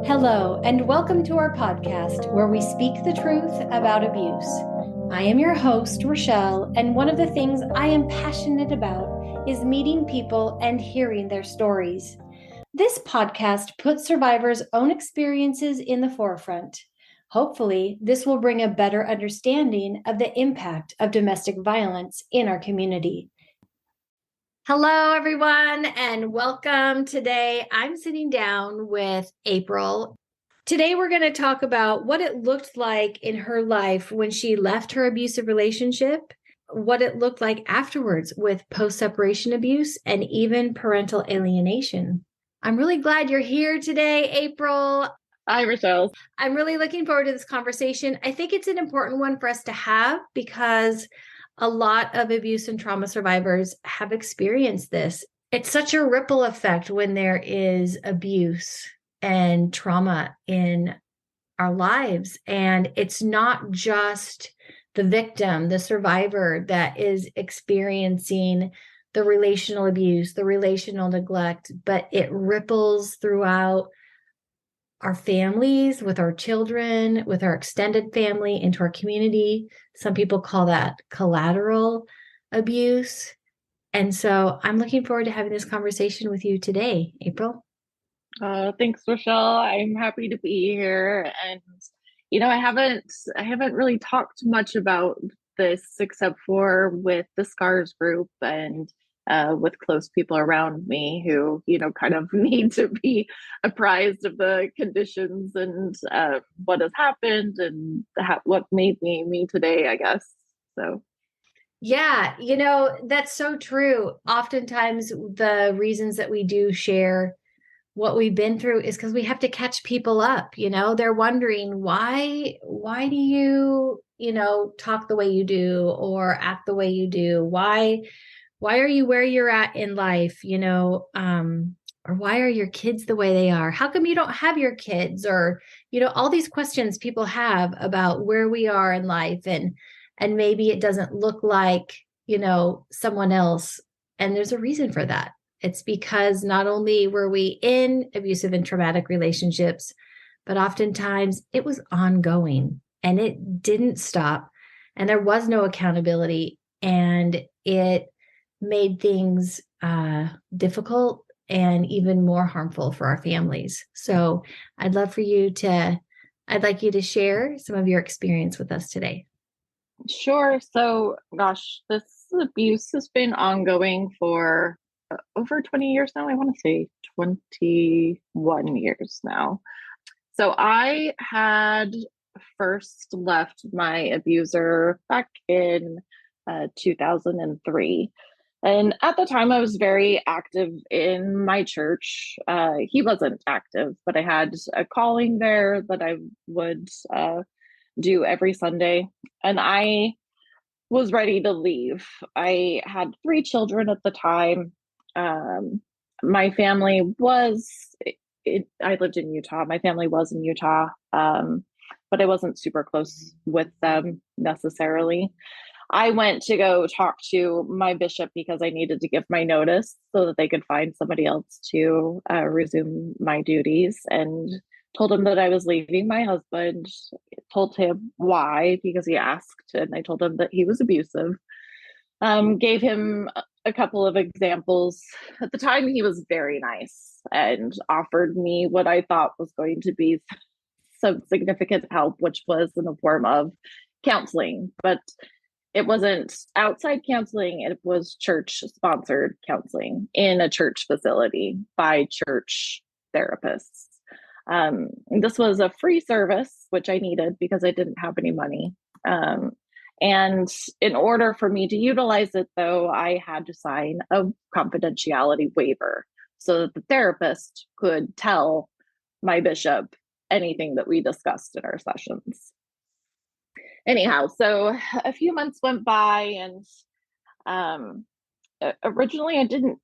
Hello, and welcome to our podcast where we speak the truth about abuse. I am your host, Rachelle, and one of the things I am passionate about is meeting people and hearing their stories. This podcast puts survivors' own experiences in the forefront. Hopefully, this will bring a better understanding of the impact of domestic violence in our community. Hello, everyone, and welcome. Today, I'm sitting down with April. Today, we're going to talk about what it looked like in her life when she left her abusive relationship, what it looked like afterwards with post-separation abuse, and even parental alienation. I'm really glad you're here today, April. Hi, Rachelle. I'm really looking forward to this conversation. I think it's an important one for us to have because a lot of abuse and trauma survivors have experienced this. It's such a ripple effect when there is abuse and trauma in our lives. And it's not just the victim, the survivor that is experiencing the relational abuse, the relational neglect, but it ripples throughout our families, with our children, with our extended family, into our community. Some people call that collateral abuse. And so I'm looking forward to having this conversation with you today, April. Thanks, Rachelle. I'm happy to be here. And, I haven't really talked much about this except for with the SCARS group and with close people around me who, kind of need to be apprised of the conditions and what has happened and what made me today, I guess. So. Yeah, that's so true. Oftentimes, the reasons that we do share what we've been through is because we have to catch people up. They're wondering why do you, talk the way you do or act the way you do? Why are you where you're at in life? Or why are your kids the way they are? How come you don't have your kids? Or, all these questions people have about where we are in life and maybe it doesn't look like, someone else. And there's a reason for that. It's because not only were we in abusive and traumatic relationships, but oftentimes it was ongoing and it didn't stop and there was no accountability and it made things difficult and even more harmful for our families. So I'd like you to share some of your experience with us today. Sure. So, gosh, this abuse has been ongoing for over 20 years now. I want to say 21 years now. So I had first left my abuser back in 2003. And at the time, I was very active in my church. He wasn't active, but I had a calling there that I would do every Sunday. And I was ready to leave. I had 3 children at the time. My family was, I lived in Utah. My family was in Utah, but I wasn't super close with them necessarily. I went to go talk to my bishop because I needed to give my notice so that they could find somebody else to resume my duties, and told him that I was leaving my husband, told him why, because he asked, and I told him that he was abusive. Gave him a couple of examples. At the time, he was very nice and offered me what I thought was going to be some significant help, which was in the form of counseling. But it wasn't outside counseling. It was church-sponsored counseling in a church facility by church therapists. This was a free service, which I needed because I didn't have any money. And in order for me to utilize it, though, I had to sign a confidentiality waiver so that the therapist could tell my bishop anything that we discussed in our sessions. Anyhow, so a few months went by, and originally I didn't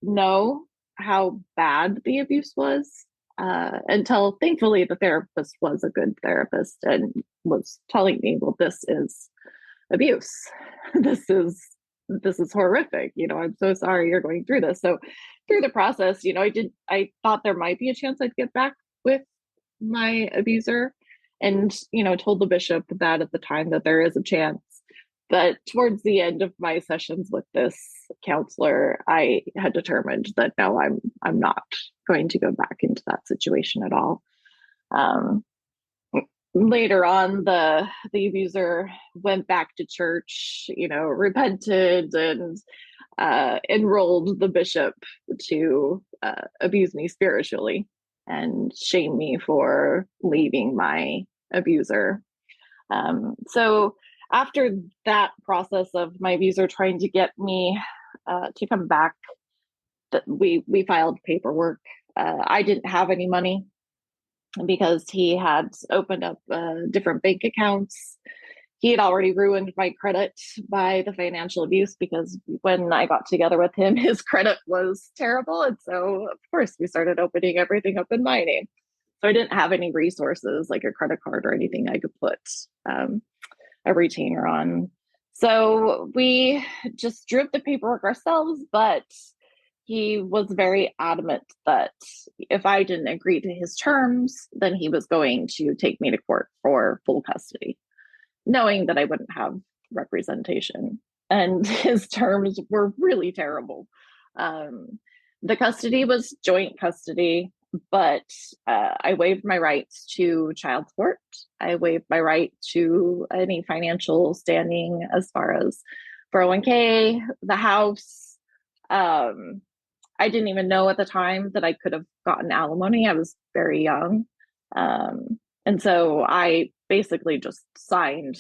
know how bad the abuse was until thankfully the therapist was a good therapist and was telling me, well, this is abuse. This is horrific. I'm so sorry you're going through this. So through the process, I thought there might be a chance I'd get back with my abuser and, told the bishop that at the time that there is a chance. But towards the end of my sessions with this counselor, I had determined that no, I'm not going to go back into that situation at all. Um, Later on, the abuser went back to church, repented and enrolled the bishop to abuse me spiritually and shame me for leaving my abuser. So after that process of my abuser trying to get me to come back, we filed paperwork. I didn't have any money because he had opened up different bank accounts. He had already ruined my credit by the financial abuse because when I got together with him, his credit was terrible. And so, of course, we started opening everything up in my name. So I didn't have any resources like a credit card or anything I could put a retainer on. So we just drew up the paperwork ourselves, but he was very adamant that if I didn't agree to his terms, then he was going to take me to court for full custody, knowing that I wouldn't have representation. And his terms were really terrible. The custody was joint custody, but I waived my rights to child support. I waived my right to any financial standing as far as 401k, the house. I didn't even know at the time that I could have gotten alimony. I was very young. And so I basically just signed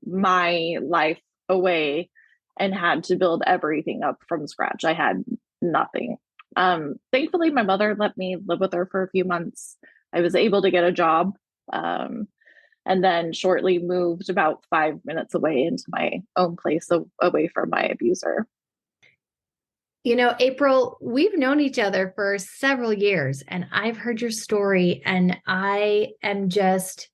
my life away and had to build everything up from scratch. I had nothing. Thankfully, my mother let me live with her for a few months. I was able to get a job and then shortly moved about 5 minutes away into my own place away from my abuser. April, we've known each other for several years and I've heard your story and I am just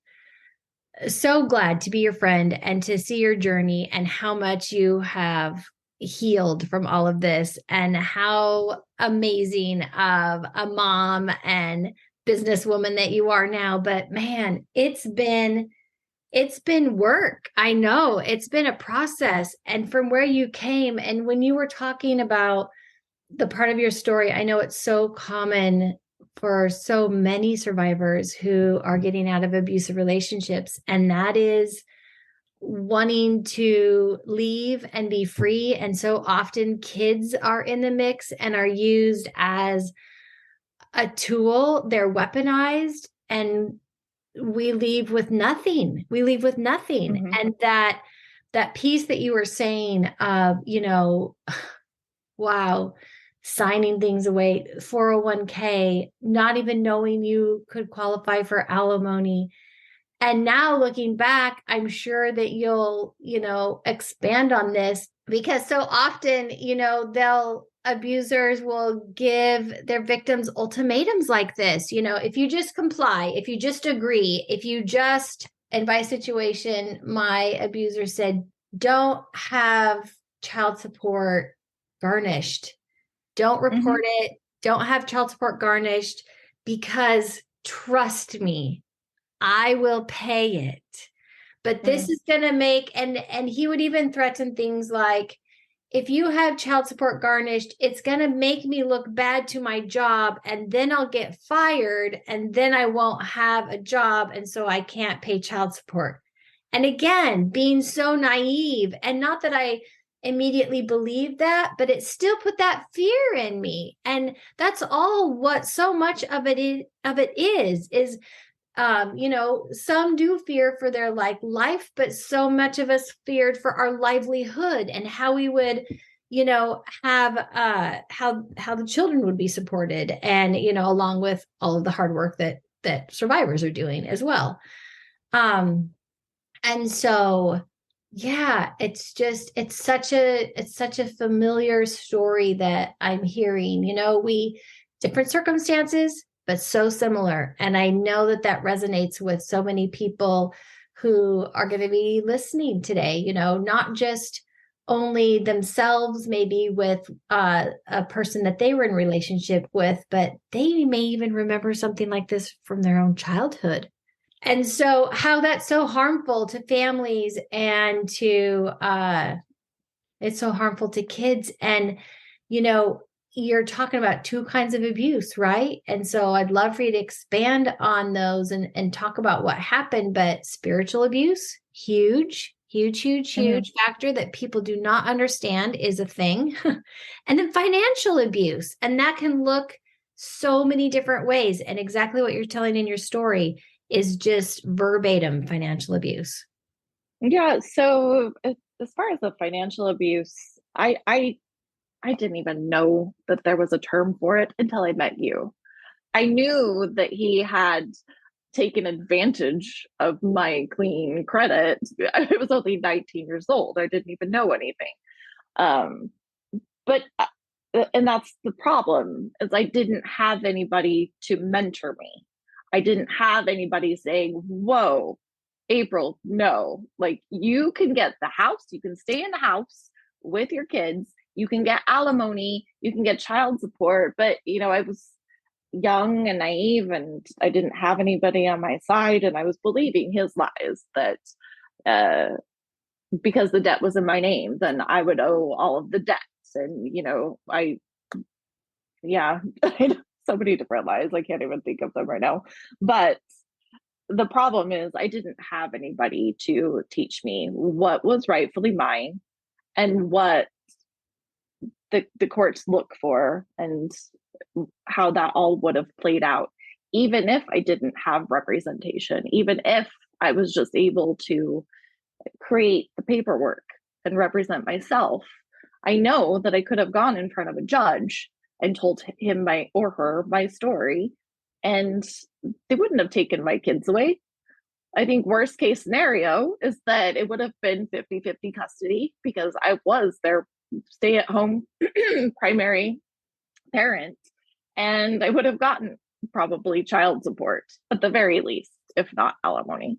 so glad to be your friend and to see your journey and how much you have healed from all of this and how amazing of a mom and businesswoman that you are now. But man, it's been work. I know it's been a process. And from where you came and when you were talking about the part of your story, I know it's so common for so many survivors who are getting out of abusive relationships. And that is wanting to leave and be free. And so often kids are in the mix and are used as a tool. They're weaponized and we leave with nothing. Mm-hmm. And that piece that you were saying of, wow, signing things away, 401k, not even knowing you could qualify for alimony. And now looking back, I'm sure that you'll, expand on this because so often, abusers will give their victims ultimatums like this. If you just comply, if you just agree, in my situation, my abuser said, don't have child support garnished. Don't report it. Don't have child support garnished because trust me, I will pay it. But this is going to make, and he would even threaten things like, if you have child support garnished, it's going to make me look bad to my job and then I'll get fired and then I won't have a job. And so I can't pay child support. And again, being so naive, and not that I immediately believed that, but it still put that fear in me. And that's all what so much of it is, some do fear for their life, but so much of us feared for our livelihood and how we would, have how the children would be supported, and along with all of the hard work that survivors are doing as well. And so, yeah, it's such a familiar story that I'm hearing. We different circumstances, but so similar. And I know that resonates with so many people who are going to be listening today, not just only themselves, maybe with a person that they were in relationship with, but they may even remember something like this from their own childhood. And so how that's so harmful to families and to it's so harmful to kids. And, you know, you're talking about two kinds of abuse, right? And so I'd love for you to expand on those and talk about what happened. But spiritual abuse, huge, huge, huge, huge factor that people do not understand is a thing. And then financial abuse. And that can look so many different ways. And exactly what you're telling in your story is just verbatim financial abuse. Yeah. So as far as the financial abuse, I didn't even know that there was a term for it until I met you. I knew that he had taken advantage of my clean credit. I was only 19 years old. I didn't even know anything. But and that's the problem, is I didn't have anybody to mentor me. I didn't have anybody saying, whoa, April, no, like you can get the house, you can stay in the house with your kids, you can get alimony, you can get child support. But, I was young and naive and I didn't have anybody on my side. And I was believing his lies that because the debt was in my name, then I would owe all of the debts. And, yeah, I know so many different lies. I can't even think of them right now. But the problem is I didn't have anybody to teach me what was rightfully mine and what the courts look for and how that all would have played out, even if I didn't have representation, even if I was just able to create the paperwork and represent myself. I know that I could have gone in front of a judge and told him or her my story, and they wouldn't have taken my kids away. I think worst case scenario is that it would have been 50-50 custody because I was their stay at home primary parent, and I would have gotten probably child support at the very least, if not alimony.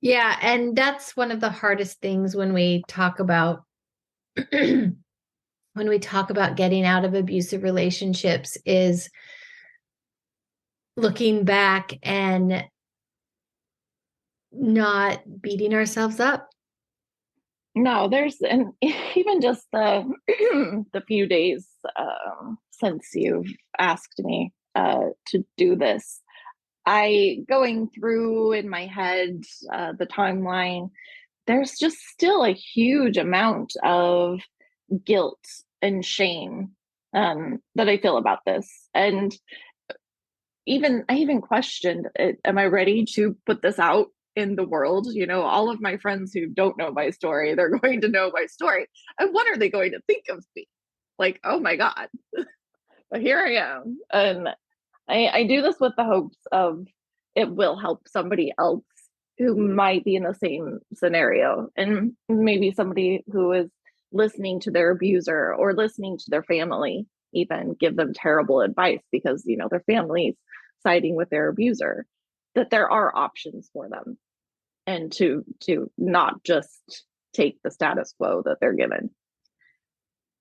Yeah, and that's one of the hardest things when we talk about when we talk about getting out of abusive relationships is looking back and not beating ourselves up. No, and even just the the few days since you've asked me to do this, I going through in my head the timeline. There's just still a huge amount of guilt and shame that I feel about this, and I even questioned, am I ready to put this out in the world? All of my friends who don't know my story, they're going to know my story. And what are they going to think of me? Like, oh my God, but here I am. And I do this with the hopes of it will help somebody else who might be in the same scenario. And maybe somebody who is listening to their abuser or listening to their family even give them terrible advice because, their family's siding with their abuser, that there are options for them and to not just take the status quo that they're given.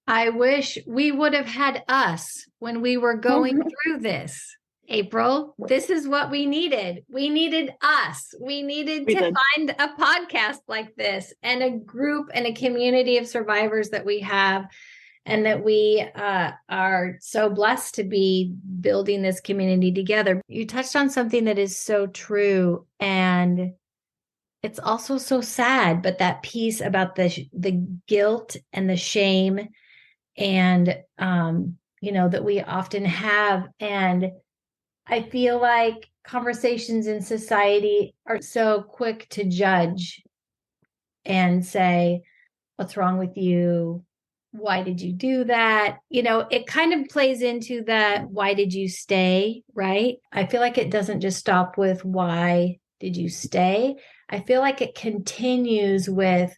I wish we would have had us when we were going through this. April, this is what we needed. We needed us. We needed to find a podcast like this and a group and a community of survivors that we have, and that we are so blessed to be building this community together. You touched on something that is so true, and it's also so sad, but that piece about the guilt and the shame and that we often have. And I feel like conversations in society are so quick to judge and say, what's wrong with you? Why did you do that? It kind of plays into that, why did you stay, right? I feel like it doesn't just stop with why did you stay? I feel like it continues with,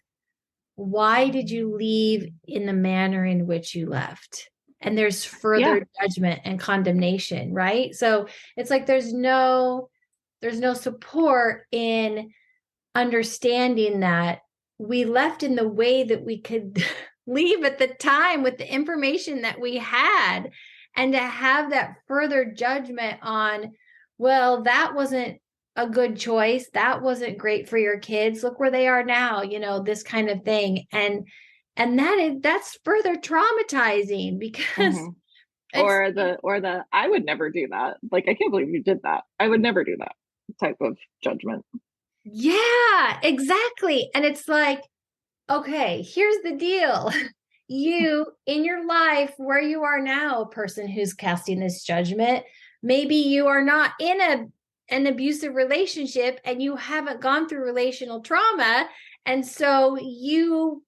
why did you leave in the manner in which you left? And there's further judgment and condemnation, right? So it's like there's no support in understanding that we left in the way that we could leave at the time with the information that we had, and to have that further judgment on, well, that wasn't a good choice, that wasn't great for your kids, look where they are now, this kind of thing. And that's further traumatizing because Mm-hmm. Or the I would never do that. Like, I can't believe you did that. I would never do that type of judgment. yeah, exactly. And it's like, okay, here's the deal. You in your life where you are now, a person who's casting this judgment, maybe you are not in an abusive relationship and you haven't gone through relational trauma. And so you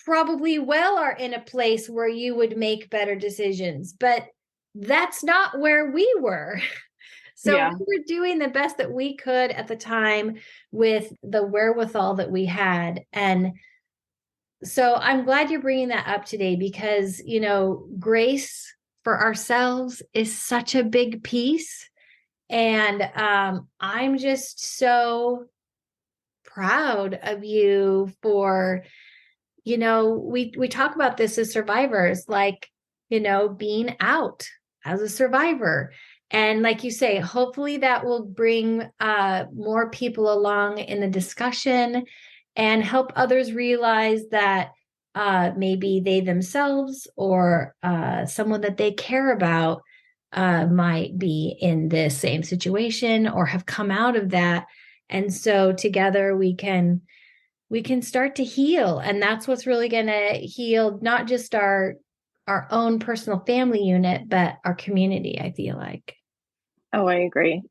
probably well are in a place where you would make better decisions, but that's not where we were. So Yeah. we were doing the best that we could at the time with the wherewithal that we had. And so I'm glad you're bringing that up today because, grace for ourselves is such a big piece. And I'm just so proud of you for, we talk about this as survivors, like, being out as a survivor. And like you say, hopefully that will bring more people along in the discussion and help others realize that maybe they themselves or someone that they care about might be in this same situation or have come out of that. And so together we can start to heal. And that's what's really going to heal not just our own personal family unit, but our community, I feel like. Oh, I agree.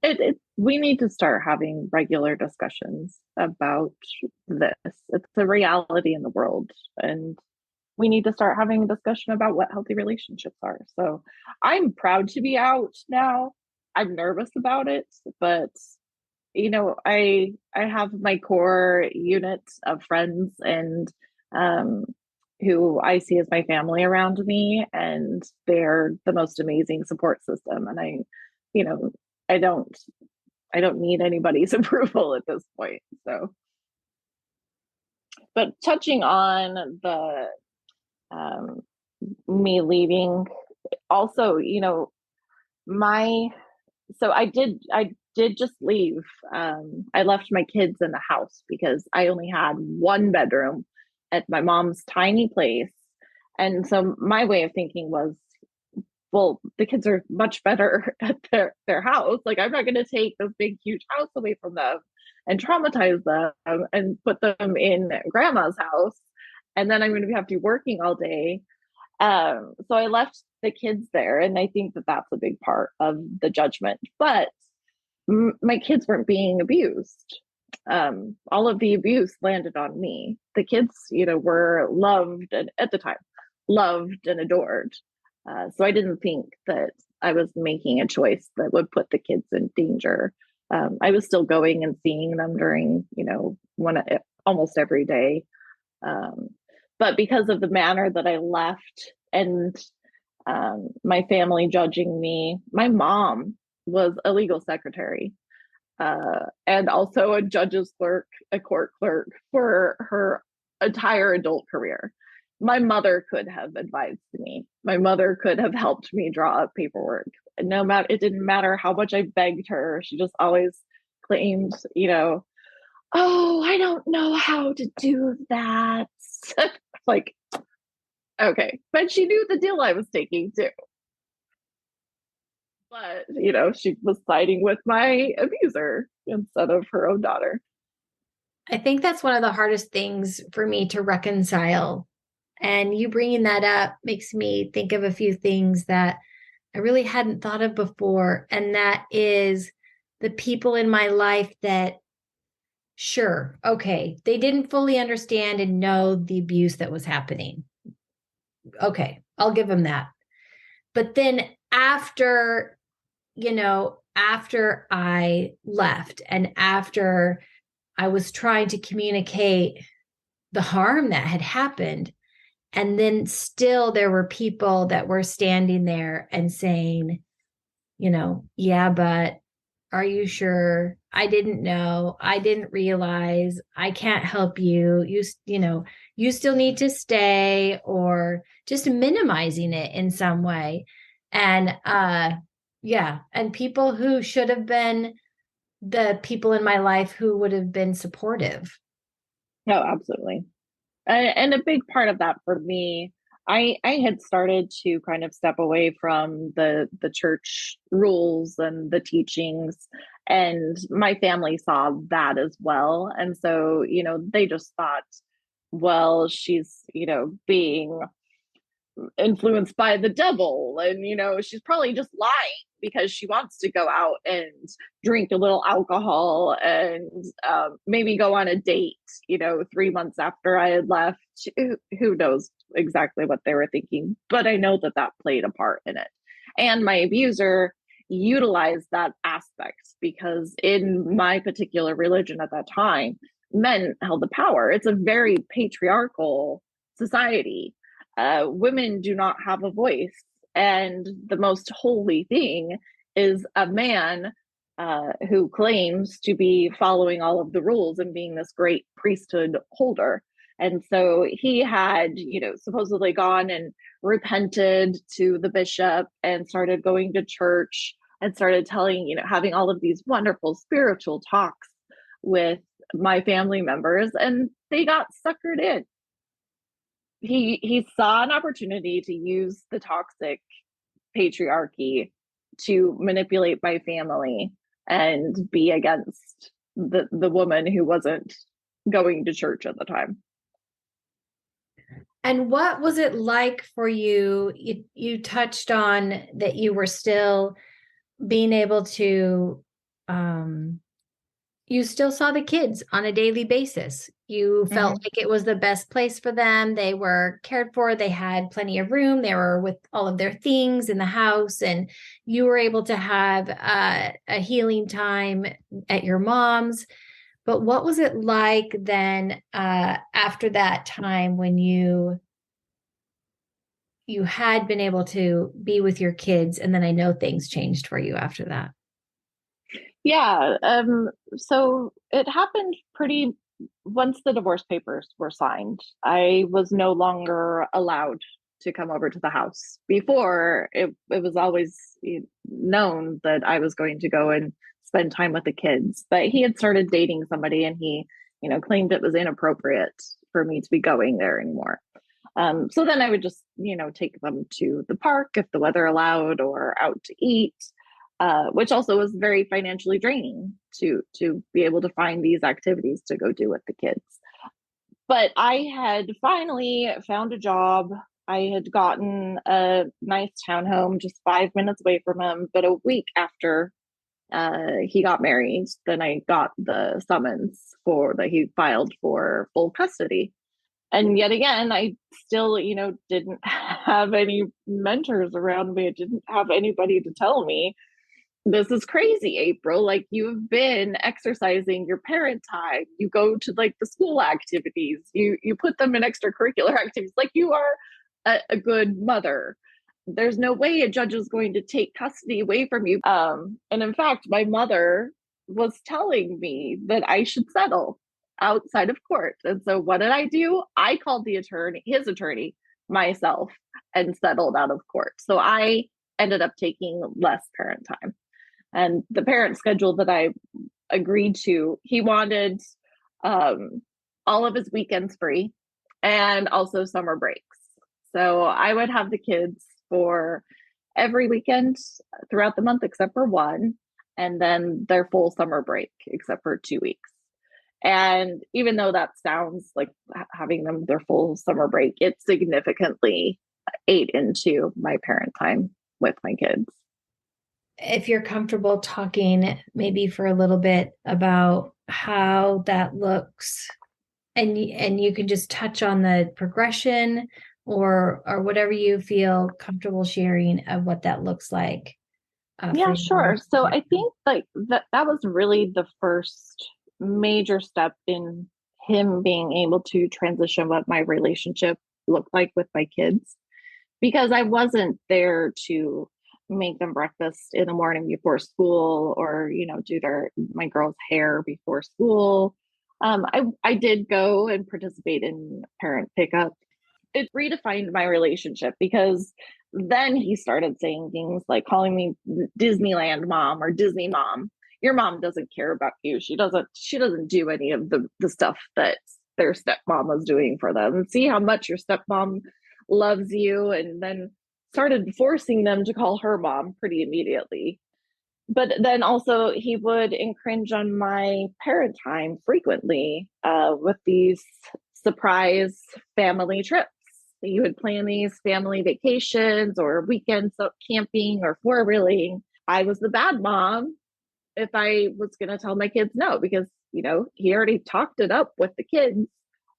We need to start having regular discussions about this. It's a reality in the world, and we need to start having a discussion about what healthy relationships are. So I'm proud to be out now. I'm nervous about it, but I have my core unit of friends and um, who I see as my family around me, and they're the most amazing support system. And you know, I don't I don't need anybody's approval at this point. So, but touching on the um, me leaving, also, my I did just leave. I left my kids in the house because I only had one bedroom at my mom's tiny place. And so my way of thinking was, well, the kids are much better at their house. Like, I'm not going to take this big, huge house away from them and traumatize them and put them in grandma's house. And then I'm going to have to be working all day. So I left the kids there. And I think that that's a big part of the judgment. But my kids weren't being abused. All of the abuse landed on me. The kids, were loved and at the time loved and adored. So I didn't think that I was making a choice that would put the kids in danger. I was still going and seeing them during, almost every day. But because of the manner that I left and my family judging me, my mom was a legal secretary and also a judge's clerk, a court clerk for her entire adult career. My mother could have advised me. My mother could have helped me draw up paperwork. No matter, it didn't matter how much I begged her. She just always claimed, oh, I don't know how to do that. Like, okay, but she knew the deal I was taking too. But, she was siding with my abuser instead of her own daughter. I think that's one of the hardest things for me to reconcile. And you bringing that up makes me think of a few things that I really hadn't thought of before. And that is the people in my life that, sure, okay, they didn't fully understand and know the abuse that was happening. Okay, I'll give them that. But then after I left and after I was trying to communicate the harm that had happened, and then still there were people that were standing there and saying, yeah, but Are you sure? I didn't know. I didn't realize. I can't help you. You still need to stay, or just minimizing it in some way. And yeah, and people who should have been the people in my life who would have been supportive. No, absolutely. And a big part of that for me, I had started to kind of step away from the church rules and the teachings, and my family saw that as well. And so, they just thought, well, she's, being influenced by the devil, and she's probably just lying because she wants to go out and drink a little alcohol and maybe go on a date 3 months after I had left. Who knows exactly what they were thinking, but I know that that played a part in it. And my abuser utilized that aspect because in my particular religion at that time, men held the power. It's a very patriarchal society. Women do not have a voice. And the most holy thing is a man who claims to be following all of the rules and being this great priesthood holder. And so he had, supposedly gone and repented to the bishop and started going to church and started telling, having all of these wonderful spiritual talks with my family members, and they got suckered in. He saw an opportunity to use the toxic patriarchy to manipulate my family and be against the woman who wasn't going to church at the time. And what was it like for you? You touched on that you were still being able to you still saw the kids on a daily basis. You felt like it was the best place for them. They were cared for. They had plenty of room. They were with all of their things in the house, and you were able to have a healing time at your mom's. But what was it like then after that time when you had been able to be with your kids, and then I know things changed for you after that? Yeah. So it happened pretty once the divorce papers were signed. I was no longer allowed to come over to the house. Before, it was always known that I was going to go and spend time with the kids. But he had started dating somebody, and he, claimed it was inappropriate for me to be going there anymore. So then I would just, take them to the park if the weather allowed, or out to eat. Which also was very financially draining to be able to find these activities to go do with the kids. But I had finally found a job. I had gotten a nice townhome just 5 minutes away from him. But a week after he got married, then I got the summons that he filed for full custody. And yet again, I still, didn't have any mentors around me. I didn't have anybody to tell me, this is crazy, April. Like, you've been exercising your parent time. You go to like the school activities. You put them in extracurricular activities. Like, you are a good mother. There's no way a judge is going to take custody away from you. And in fact, my mother was telling me that I should settle outside of court. And so what did I do? I called his attorney myself, and settled out of court. So I ended up taking less parent time. And the parent schedule that I agreed to, he wanted all of his weekends free and also summer breaks. So I would have the kids for every weekend throughout the month except for one, and then their full summer break except for 2 weeks. And even though that sounds like having them their full summer break, it significantly ate into my parent time with my kids. If you're comfortable talking maybe for a little bit about how that looks, and you can just touch on the progression or whatever you feel comfortable sharing of what that looks like. Yeah, sure. So I think like that was really the first major step in him being able to transition what my relationship looked like with my kids, because I wasn't there to make them breakfast in the morning before school, or, do my girls' hair before school. I did go and participate in parent pickup. It redefined my relationship, because then he started saying things like calling me Disneyland mom or Disney mom. Your mom doesn't care about you. She doesn't do any of the stuff that their stepmom was doing for them. And see how much your stepmom loves you. And then started forcing them to call her mom pretty immediately. But then also he would infringe on my parent time frequently, with these surprise family trips. He would plan these family vacations or weekends camping or four-wheeling. I was the bad mom if I was going to tell my kids no, because, he already talked it up with the kids.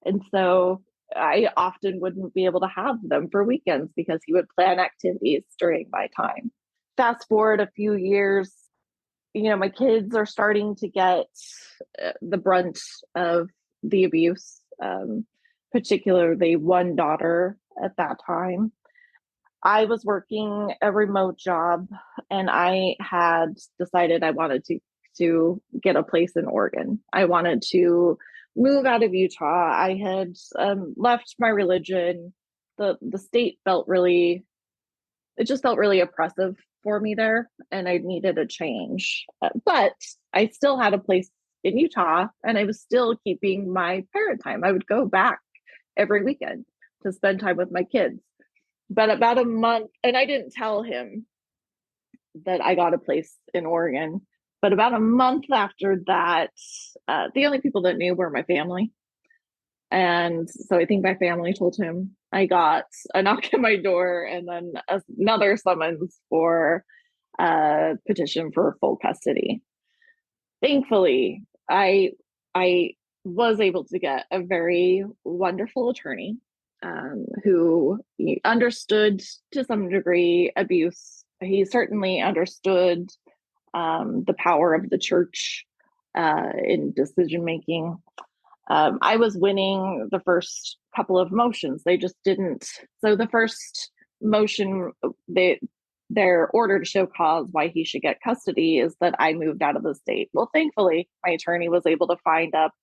And so I often wouldn't be able to have them for weekends because he would plan activities during my time. Fast forward a few years, my kids are starting to get the brunt of the abuse, particularly one daughter at that time. I was working a remote job, and I had decided I wanted to get a place in Oregon. I wanted to move out of Utah. I had left my religion. The state it just felt really oppressive for me there, and I needed a change. But I still had a place in Utah, and I was still keeping my parent time. I would go back every weekend to spend time with my kids. But about a month, and I didn't tell him that I got a place in Oregon, but about a month after that, the only people that knew were my family. And so I think my family told him. I got a knock at my door and then another summons for a petition for full custody. Thankfully, I was able to get a very wonderful attorney, who understood to some degree abuse. He certainly understood the power of the church in decision making. I was winning the first couple of motions. They just didn't. So the first motion, their order to show cause why he should get custody is that I moved out of the state. Well, thankfully, my attorney was able to find up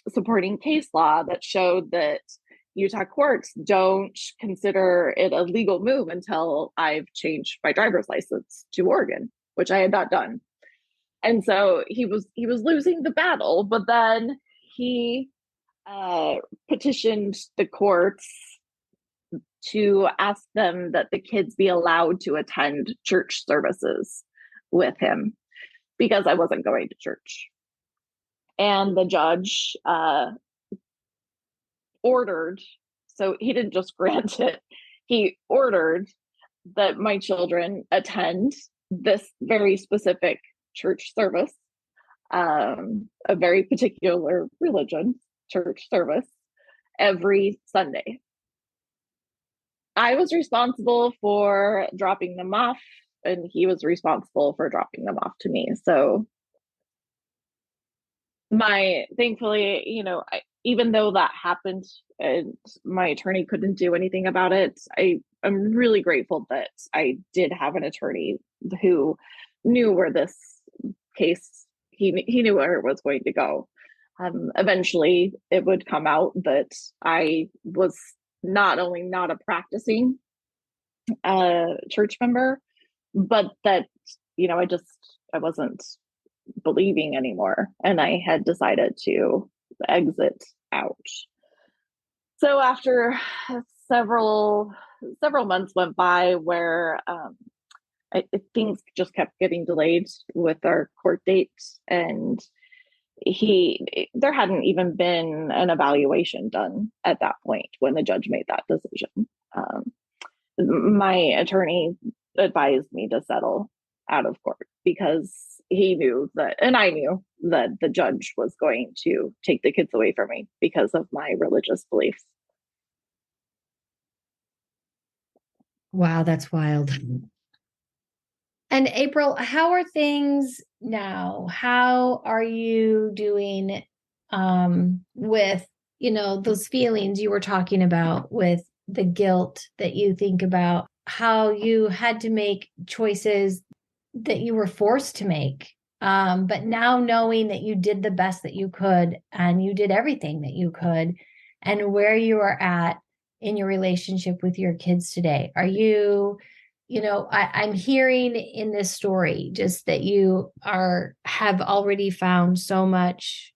supporting case law that showed that Utah courts don't consider it a legal move until I've changed my driver's license to Oregon, which I had not done. And so he was losing the battle, but then he petitioned the courts to ask them that the kids be allowed to attend church services with him because I wasn't going to church. And the judge ordered, so he didn't just grant it, he ordered that my children attend this very specific church service, a very particular religion church service, every Sunday. I was responsible for dropping them off, and he was responsible for dropping them off to me. So thankfully, even though that happened and my attorney couldn't do anything about it, I'm really grateful that I did have an attorney who knew where this case, he knew where it was going to go. Eventually, it would come out that I was not only not a practicing church member, but that, I wasn't believing anymore, and I had decided to exit out. So after several months went by where things just kept getting delayed with our court dates, and there hadn't even been an evaluation done at that point when the judge made that decision. My attorney advised me to settle out of court because he knew that, and I knew that the judge was going to take the kids away from me because of my religious beliefs. Wow, that's wild. And April, how are things now? How are you doing with, those feelings you were talking about, with the guilt that you think about how you had to make choices that you were forced to make. But now knowing that you did the best that you could and you did everything that you could, and where you are at in your relationship with your kids today, are you, I'm hearing in this story just that you have already found so much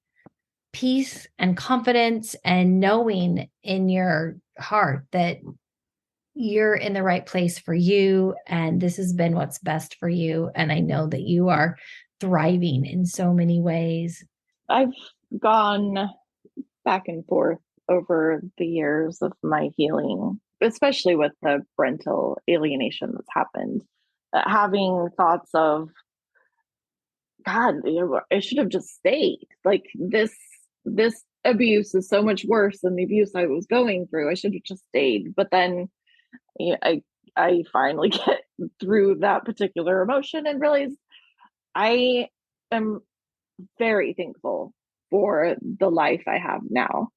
peace and confidence and knowing in your heart that you're in the right place for you and this has been what's best for you. And I know that you are thriving in so many ways. I've gone back and forth over the years of my healing, especially with the parental alienation that's happened. Having thoughts of, God, I should have just stayed. Like this abuse is so much worse than the abuse I was going through. I should have just stayed. But then I finally get through that particular emotion and realize I am very thankful for the life I have now.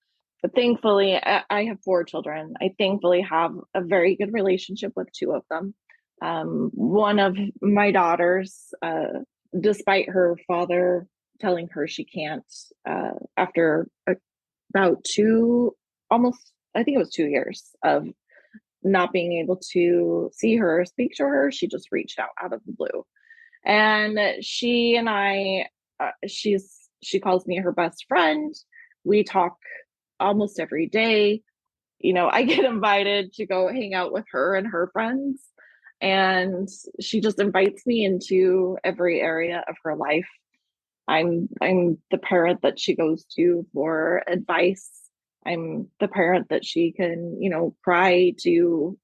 But thankfully, I have 4 children. I thankfully have a very good relationship with 2 of them. One of my daughters, despite her father telling her she can't, after about I think it was 2 years of not being able to see her, speak to her, she just reached out of the blue. And she and I, she calls me her best friend. We talk almost every day. I get invited to go hang out with her and her friends, and she just invites me into every area of her life. I'm the parent that she goes to for advice. I'm the parent that she can, cry to,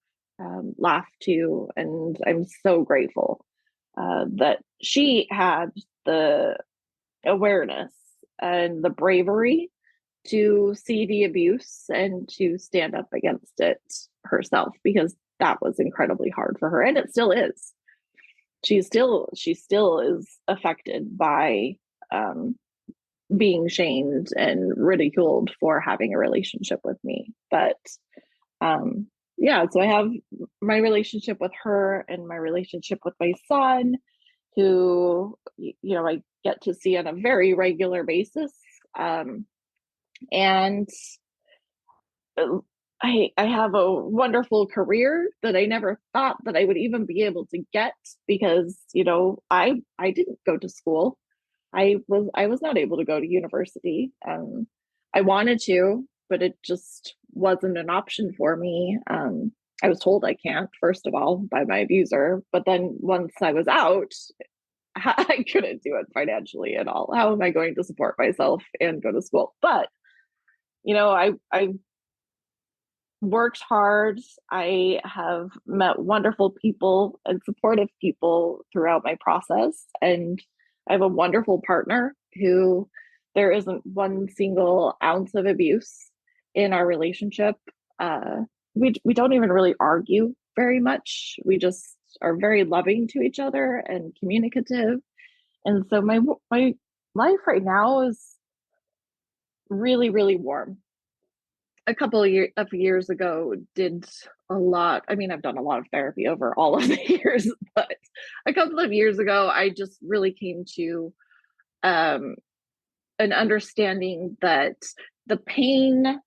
laugh to, and I'm so grateful that she had the awareness and the bravery to see the abuse and to stand up against it herself, because that was incredibly hard for her, and it still is. She still is affected by being shamed and ridiculed for having a relationship with me. But yeah, so I have my relationship with her and my relationship with my son, who I get to see on a very regular basis. And I have a wonderful career that I never thought that I would even be able to get, because I didn't go to school. I was not able to go to university. I wanted to, but it just wasn't an option for me. I was told I can't, first of all, by my abuser. But then once I was out, I couldn't do it financially at all. How am I going to support myself and go to school? But I worked hard. I have met wonderful people and supportive people throughout my process. And I have a wonderful partner who there isn't one single ounce of abuse in our relationship. We don't even really argue very much. We just are very loving to each other and communicative. And so my life right now is really, really warm. A couple of years ago, did a lot. I mean, I've done a lot of therapy over all of the years, but a couple of years ago, I just really came to an understanding that the pain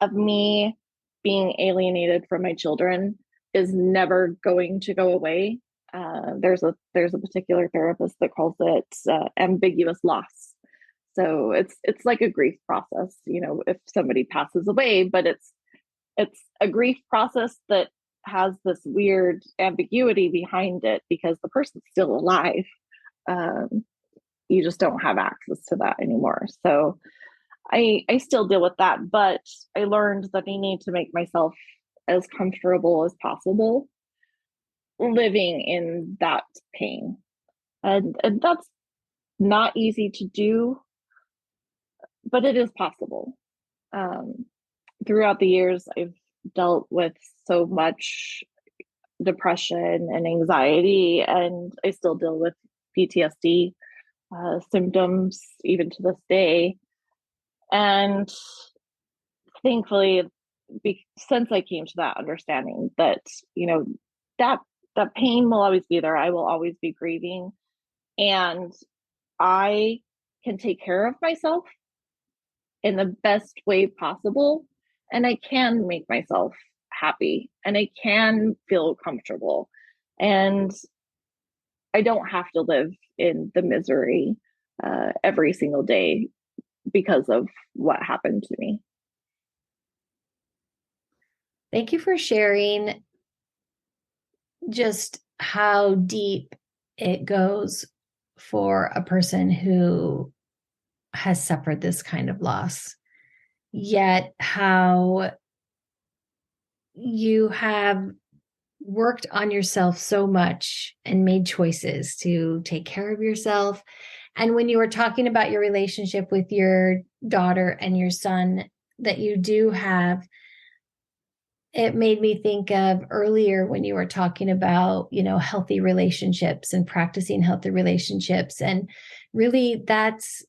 of me being alienated from my children is never going to go away. There's a particular therapist that calls it ambiguous loss. So it's like a grief process, if somebody passes away, but it's a grief process that has this weird ambiguity behind it because the person's still alive. You just don't have access to that anymore. So I still deal with that, but I learned that I need to make myself as comfortable as possible living in that pain. And that's not easy to do, but it is possible. Throughout the years, I've dealt with so much depression and anxiety, and I still deal with PTSD symptoms even to this day. And thankfully, since I came to that understanding that, that that pain will always be there. I will always be grieving, and I can take care of myself in the best way possible, and I can make myself happy, and I can feel comfortable, and I don't have to live in the misery every single day because of what happened to me. Thank you for sharing just how deep it goes for a person who has suffered this kind of loss, yet how you have worked on yourself so much and made choices to take care of yourself. And when you were talking about your relationship with your daughter and your son that you do have, it made me think of earlier when you were talking about, healthy relationships and practicing healthy relationships. And really that's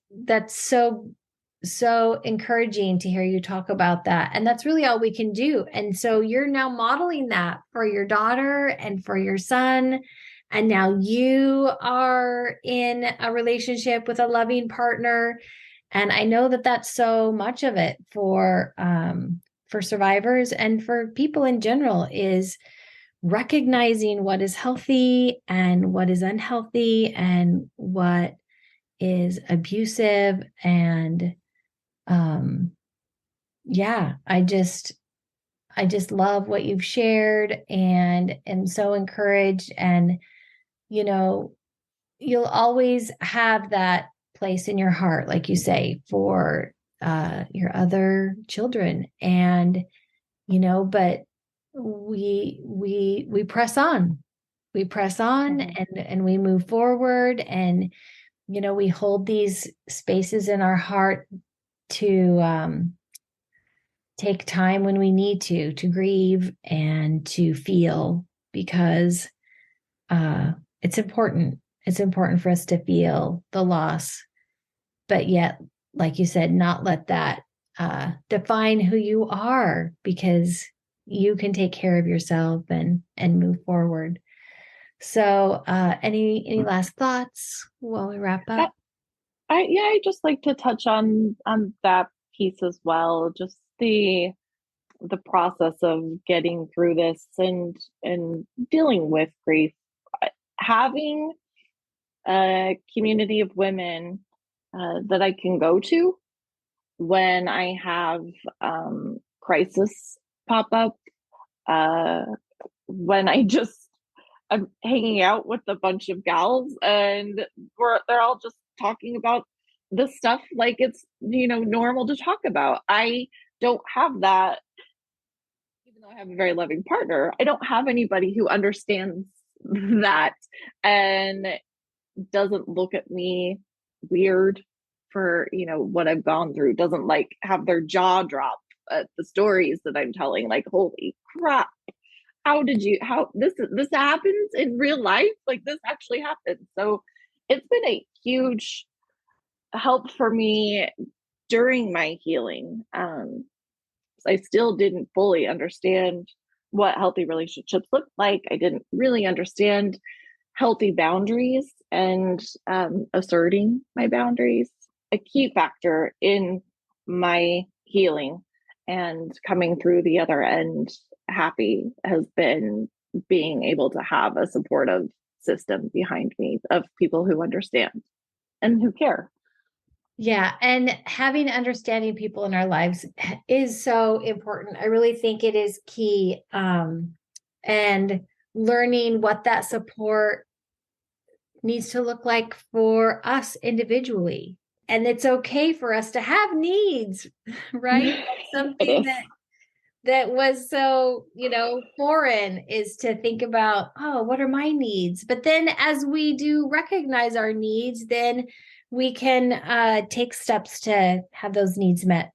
so encouraging to hear you talk about that. And that's really all we can do. And so you're now modeling that for your daughter and for your son. And now you are in a relationship with a loving partner. And I know that that's so much of it for survivors and for people in general, is recognizing what is healthy and what is unhealthy and what is abusive. And I just love what you've shared and am so encouraged. And, you'll always have that place in your heart, like you say, for your other children. And, but we press on. We press on and we move forward. And, we hold these spaces in our heart to take time when we need to grieve and to feel, because it's important. It's important for us to feel the loss, but yet, like you said, not let that define who you are, because you can take care of yourself and move forward. So any last thoughts while we wrap up? I just like to touch on that piece as well. Just the process of getting through this and dealing with grief. Having a community of women that I can go to when I have crisis pop up, when I'm hanging out with a bunch of gals and they're all just talking about this stuff like it's normal to talk about. I don't have that. Even though I have a very loving partner, I don't have anybody who understands that and doesn't look at me weird for what I've gone through, doesn't like have their jaw drop at the stories that I'm telling, like, holy crap, how this happens in real life, like this actually happens. So it's been a huge help for me during my healing. I still didn't fully understand what healthy relationships look like. I didn't really understand healthy boundaries and asserting my boundaries. A key factor in my healing and coming through the other end happy has been being able to have a supportive system behind me of people who understand and who care. Yeah. And having understanding people in our lives is so important. I really think it is key. And learning what that support needs to look like for us individually. And it's okay for us to have needs, right? That's something that was so, foreign, is to think about, oh, what are my needs? But then as we do recognize our needs, then we can take steps to have those needs met.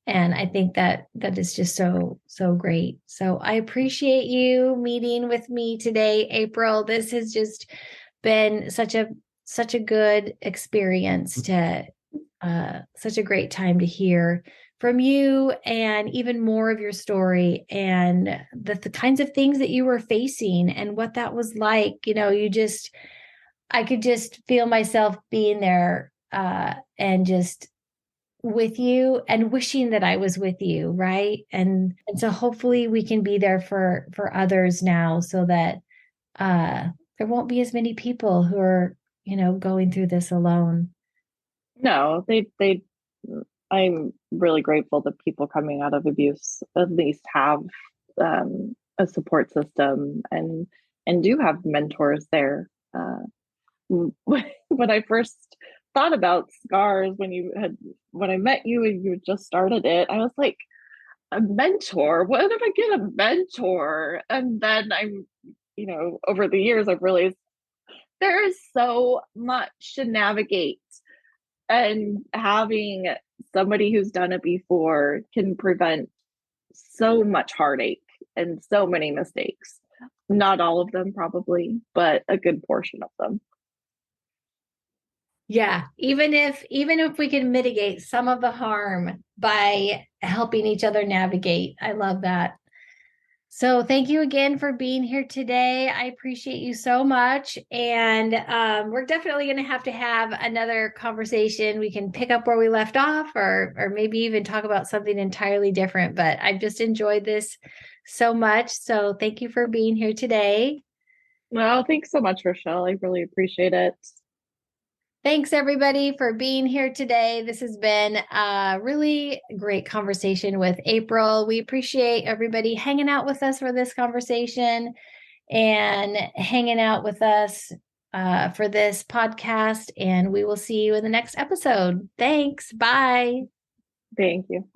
And I think that is just so great. So I appreciate you meeting with me today, April. This has just been such a good experience, to such a great time to hear from you and even more of your story and the kinds of things that you were facing and what that was like. I could just feel myself being there and just with you and wishing that I was with you, right? And so hopefully we can be there for others now so that there won't be as many people who are, going through this alone. No, I'm really grateful that people coming out of abuse at least have a support system and do have mentors there. When I first thought about scars, when I met you and you had just started it, I was like, a mentor? When did I get a mentor? And then over the years, I've realized there is so much to navigate, and having somebody who's done it before can prevent so much heartache and so many mistakes. Not all of them, probably, but a good portion of them. Yeah, even if we can mitigate some of the harm by helping each other navigate. I love that. So thank you again for being here today. I appreciate you so much. And we're definitely going to have another conversation. We can pick up where we left off or maybe even talk about something entirely different. But I've just enjoyed this so much. So thank you for being here today. Well, thanks so much, Rachelle. I really appreciate it. Thanks, everybody, for being here today. This has been a really great conversation with April. We appreciate everybody hanging out with us for this conversation and hanging out with us for this podcast. And we will see you in the next episode. Thanks. Bye. Thank you.